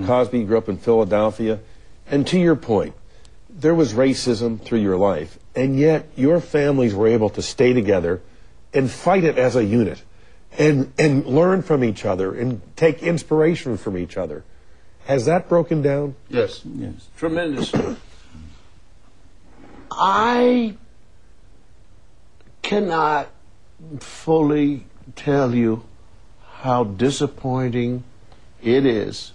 Cosby grew up in Philadelphia. And to your point, there was racism through your life, and yet your families were able to stay together and fight it as a unit and learn from each other and take inspiration from each other. Has that broken down? Yes. Yes. Tremendously. I cannot fully tell you how disappointing it is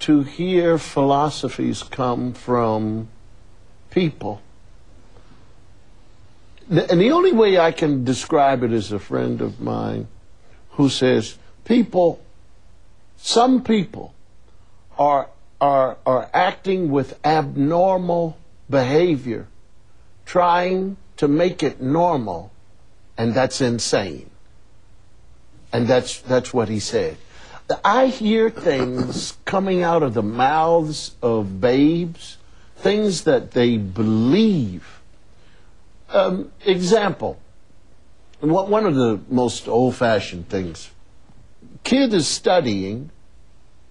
to hear philosophies come from people. And the only way I can describe it is a friend of mine who says, some people are acting with abnormal behavior, trying to make it normal, and that's insane. And that's what he said. I hear things coming out of the mouths of babes, things that they believe. Example, one of the most old-fashioned things. Kid is studying,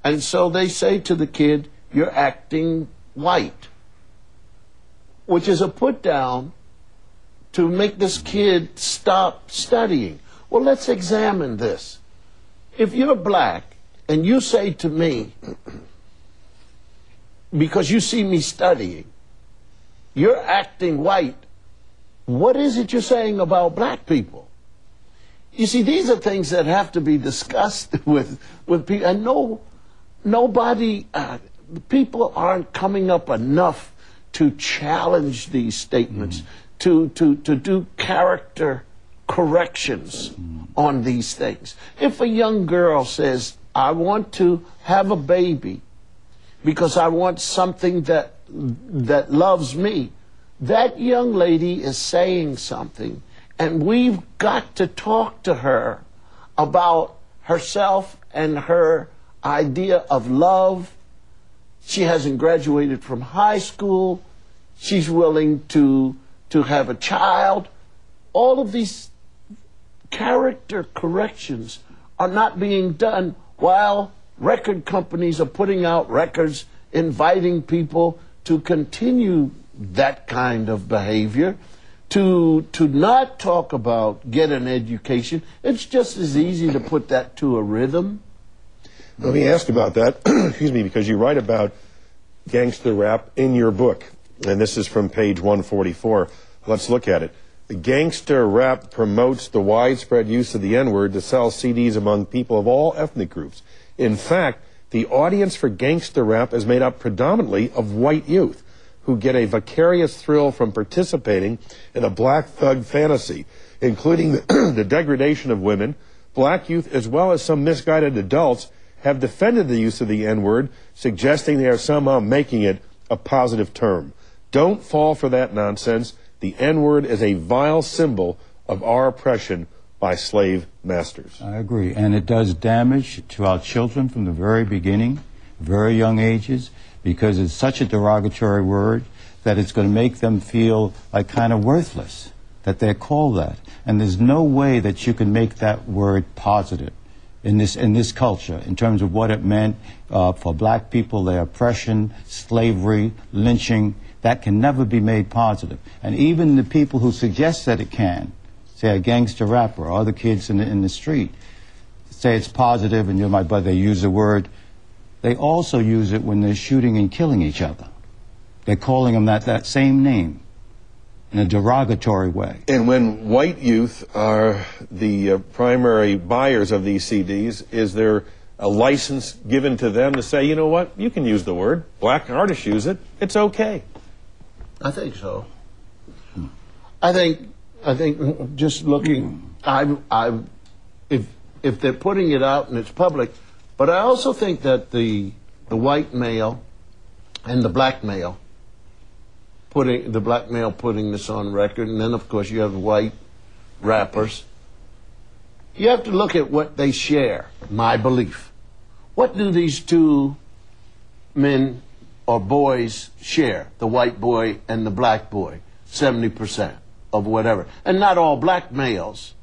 and so they say to the kid, "You're acting white," which is a put-down to make this kid stop studying. Well, let's examine this. If you're black and you say to me, because you see me studying, "You're acting white," what is it you're saying about black people? You see, these are things that have to be discussed with people. And nobody, people aren't coming up enough to challenge these statements, to do character corrections on these things. If a young girl says, "I want to have a baby because I want something that loves me," that young lady is saying something, and we've got to talk to her about herself and her idea of love. She hasn't graduated from high school. She's willing to have a child. All of these character corrections are not being done while record companies are putting out records inviting people to continue that kind of behavior, to not talk about get an education. It's just as easy to put that to a rhythm. Let me ask about that, excuse me, because you write about gangster rap in your book, and this is from page 144. Let's look at it. The gangster rap promotes the widespread use of the N-word to sell CDs among people of all ethnic groups. In fact, the audience for gangster rap is made up predominantly of white youth who get a vicarious thrill from participating in a black thug fantasy, including the degradation of women. Black youth, as well as some misguided adults, have defended the use of the N-word, suggesting they are somehow making it a positive term. Don't fall for that nonsense. The N-word is a vile symbol of our oppression by slave masters. I agree. And it does damage to our children from the very beginning, very young ages, because it's such a derogatory word that it's going to make them feel like kind of worthless, that they're called that. And there's no way that you can make that word positive in this culture in terms of what it meant for black people, their oppression, slavery, lynching. That can never be made positive. And even the people who suggest that it can, say a gangster rapper or other kids in the street, say it's positive and you're my brother, they use the word, they also use it when they're shooting and killing each other. They're calling them that same name in a derogatory way. And when white youth are the primary buyers of these CDs, is there a license given to them to say, you know what, you can use the word, black artists use it, it's okay? I think so. I think just looking, if they're putting it out and it's public, but I also think that the white male and the black male putting this on record, and then of course you have white rappers. You have to look at what they share. My belief. What do these two men or boys share, the white boy and the black boy? 70% of whatever. And not all black males